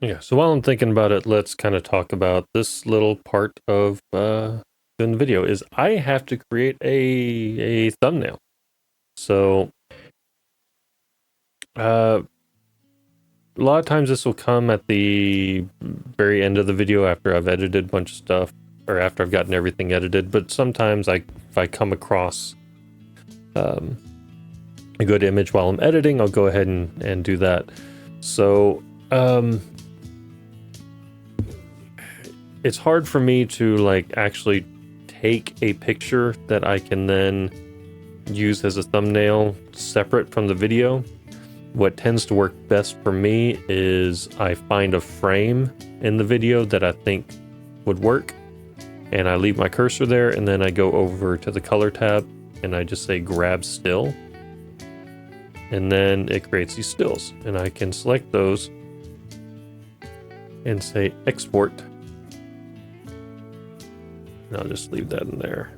Yeah, so while I'm thinking about it, let's kind of talk about this little part of doing the video is I have to create a thumbnail. So a lot of times this will come at the very end of the video after I've edited a bunch of stuff or after I've gotten everything edited, but sometimes if I come across a good image while I'm editing, I'll go ahead and do that. So it's hard for me to like actually take a picture that I can then use as a thumbnail separate from the video. What tends to work best for me is I find a frame in the video that I think would work, and I leave my cursor there, and then I go over to the color tab and I just say grab still, and then it creates these stills, and I can select those and say export, and I'll just leave that in there.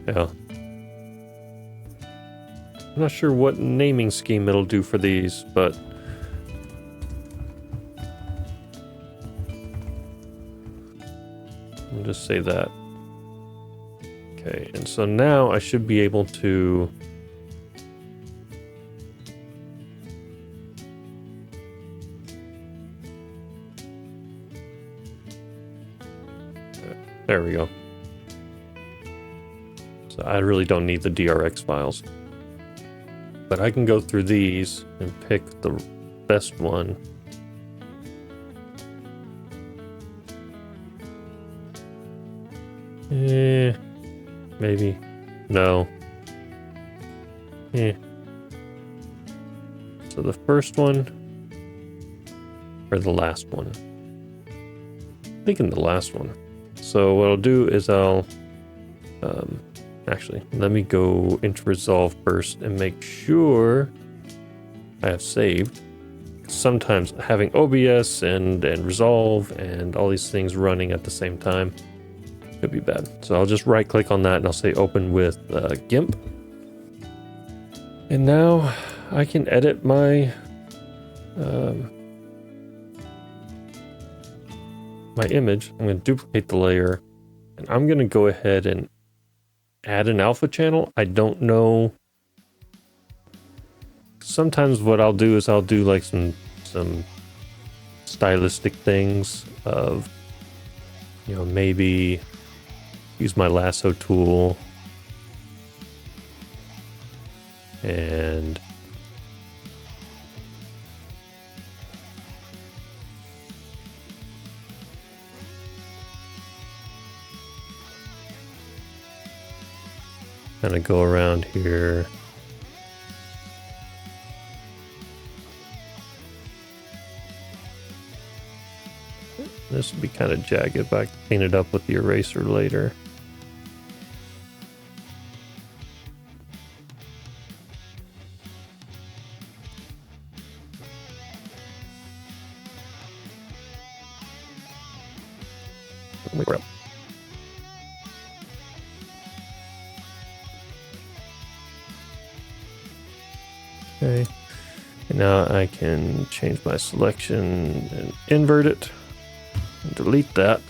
Yeah, I'm not sure what naming scheme it'll do for these, but I'll just say that. Okay, and so now I should be able to there we go. So I really don't need the DRX files, but I can go through these and pick the best one. Maybe. No. So the first one or the last one? I'm thinking the last one. So what I'll do is I'll actually, let me go into Resolve first and make sure I have saved. Sometimes having OBS and Resolve and all these things running at the same time could be bad. So I'll just right click on that and I'll say open with GIMP. And now I can edit my my image. I'm going to duplicate the layer, and I'm going to go ahead and add an alpha channel. I don't know. Sometimes what I'll do is I'll do like some stylistic things of, you know, maybe use my lasso tool and kind of go around here. This would be kind of jagged, but I can clean it up with the eraser later. Okay, and now I can change my selection and invert it and delete that.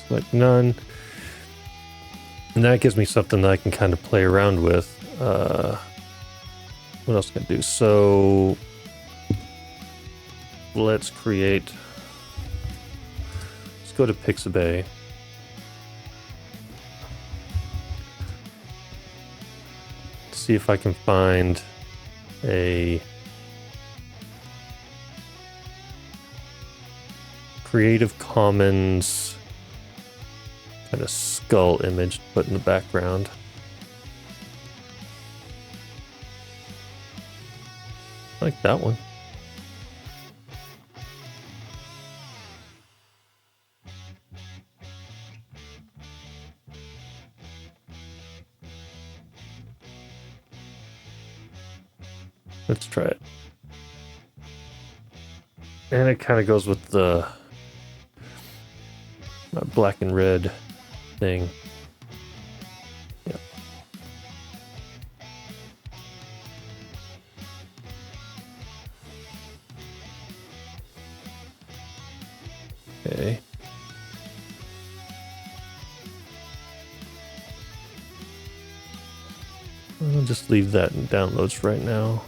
Select none, and that gives me something that I can kind of play around with. What else can I do? So let's go to Pixabay. See if I can find a Creative Commons kind of skull image to put in the background. I like that one. Let's try it. And it kind of goes with the black and red thing. I'll just leave that in downloads right now.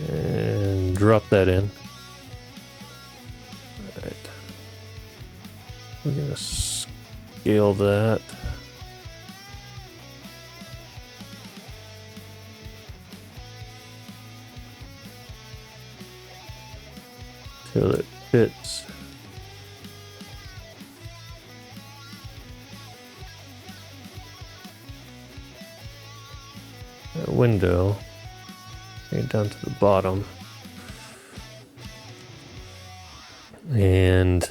And drop that in. All right. We're going to scale that. Till it fits. That window. Right down to the bottom. And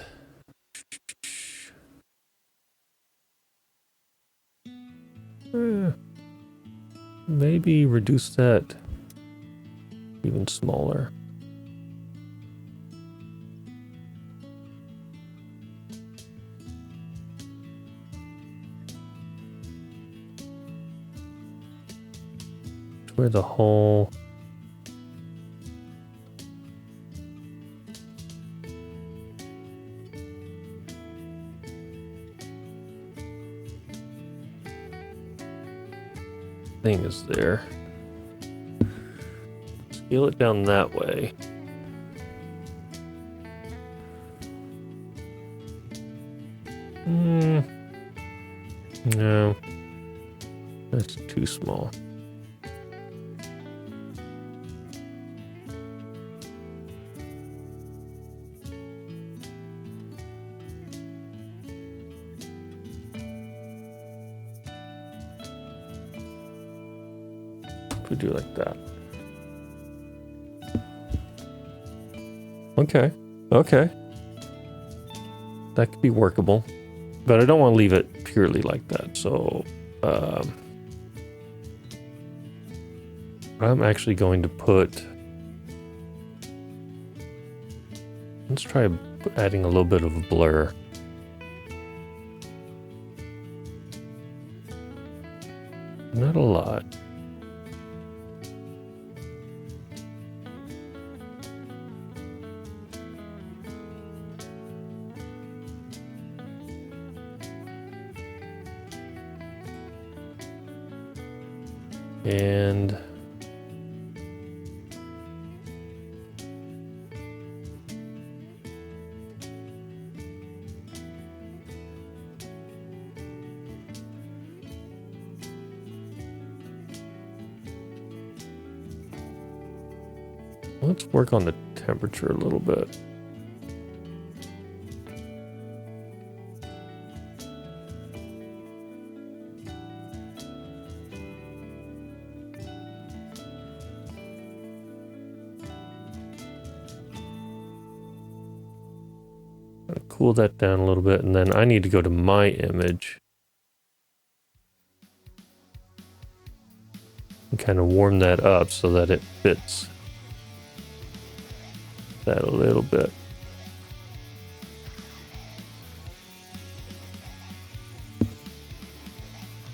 maybe reduce that even smaller. Where the whole thing is there. Scale it down that way. No, that's too small. If we do like that. Okay. That could be workable. But I don't want to leave it purely like that. So I'm actually going to put... Let's try adding a little bit of a blur. Not a lot. And let's work on the temperature a little bit. Cool that down a little bit, and then I need to go to my image and kind of warm that up so that it fits that a little bit.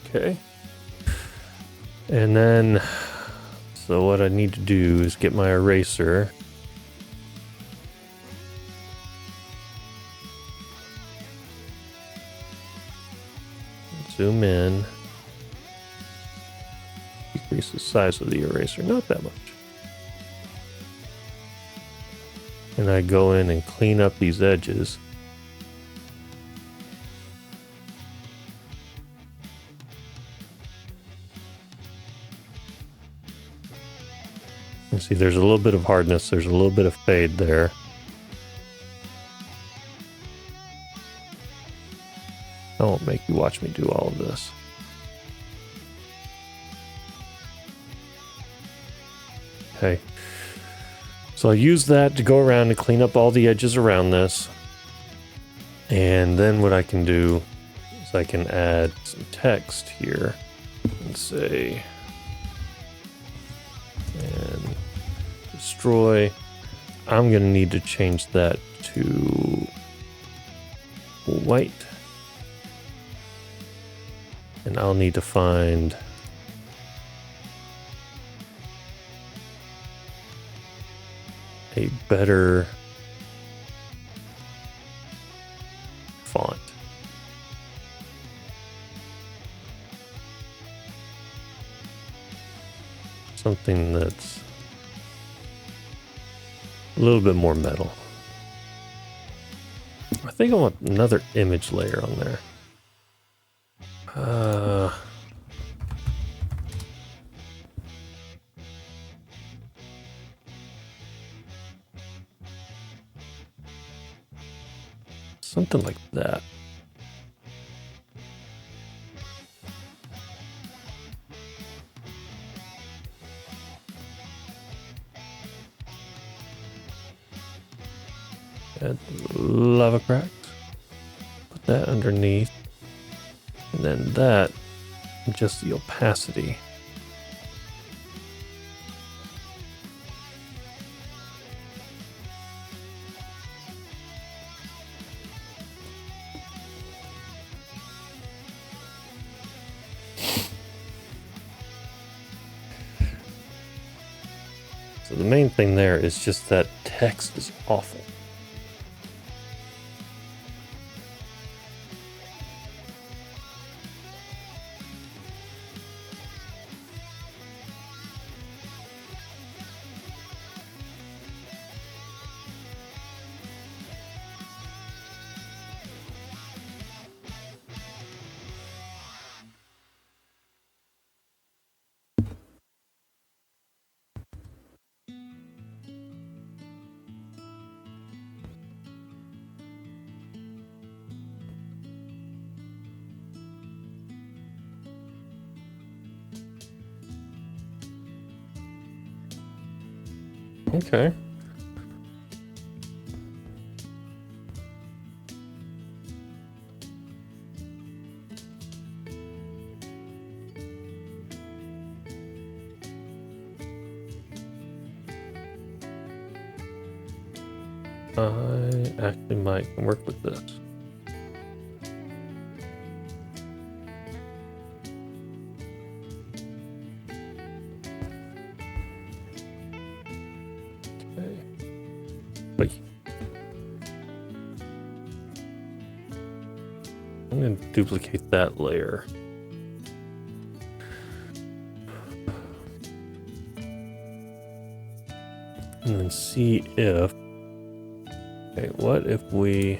Okay. And then, so what I need to do is get my eraser. Zoom in. Decrease the size of the eraser, not that much. And I go in and clean up these edges. You see there's a little bit of hardness, there's a little bit of fade there. I won't make you watch me do all of this. Okay. So I'll use that to go around and clean up all the edges around this. And then what I can do is I can add some text here and say, and destroy. I'm going to need to change that to white. And I'll need to find a better font. something that's a little bit more metal. I think I want another image layer on there. Something like that. Add lava cracks. Put that underneath. And then that, just the opacity. So the main thing there is just that text is awful. Okay. I actually might work with this. Okay. Wait. I'm going to duplicate that layer. And then see if... Okay, what if we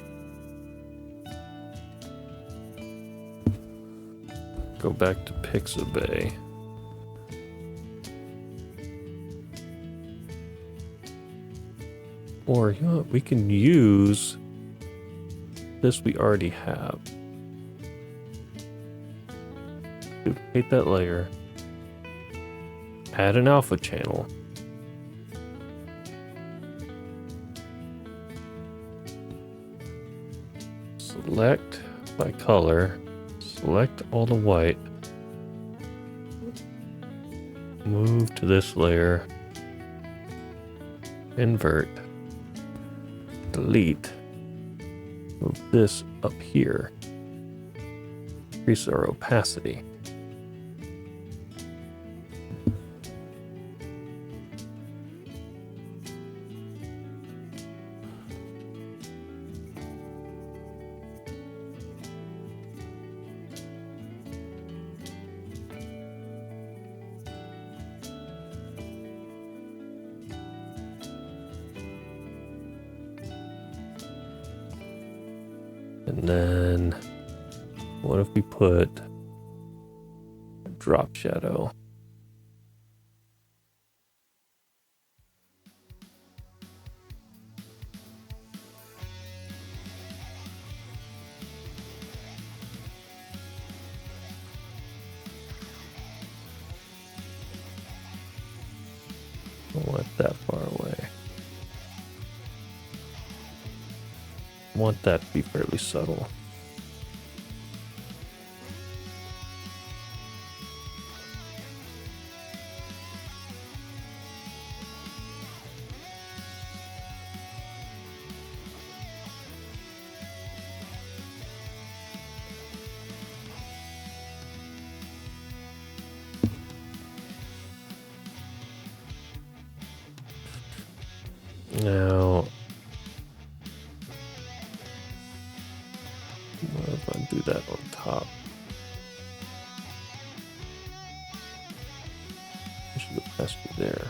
go back to Pixabay? Or, you know what, we can use this we already have. Duplicate that layer. Add an alpha channel. Select by color, select all the white, move to this layer, invert, delete, move this up here, increase our opacity. And then what if we put a drop shadow? I don't want that far away. I want that to be fairly subtle. Now, what if I do that on top? I should go has to be there.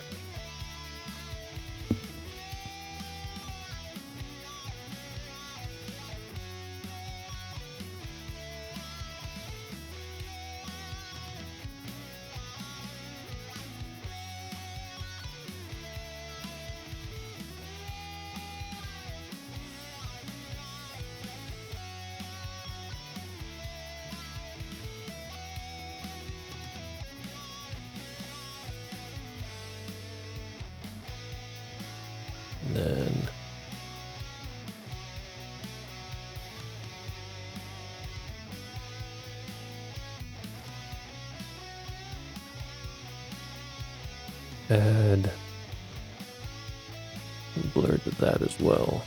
And then add blur to that as well.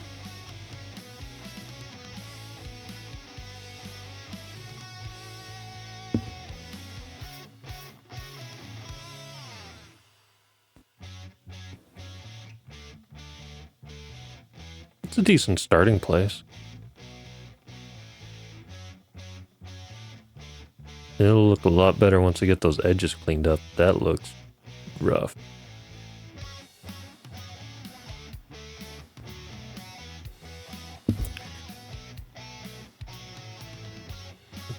It's a decent starting place. It'll look a lot better once I get those edges cleaned up. That looks rough.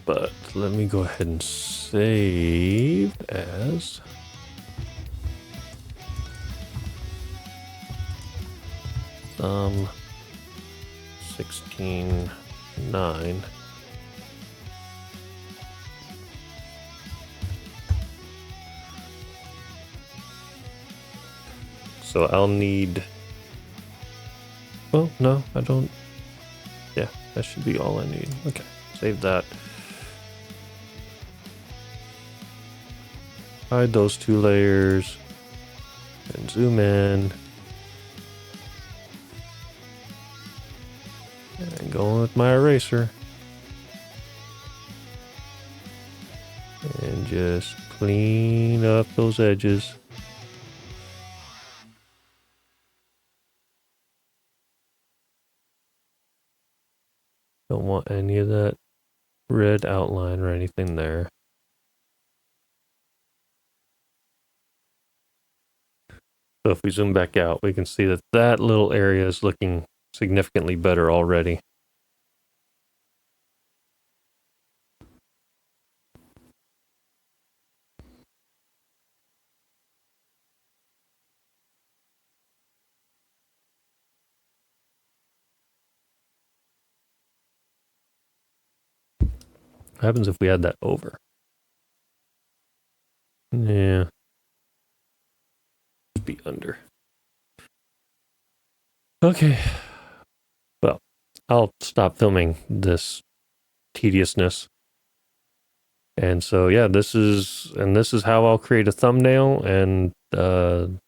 But let me go ahead and save as thumb 16.9. So I'll need, well, no, I don't. Yeah, that should be all I need. Okay, save that. Hide those two layers and zoom in. And going with my eraser. And just clean up those edges. Don't want any of that red outline or anything there. So if we zoom back out, we can see that that little area is looking significantly better already. What happens if we add that over? Yeah. Be under. Okay. Well, I'll stop filming this tediousness. And so, yeah, this is how I'll create a thumbnail and add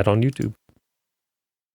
on YouTube.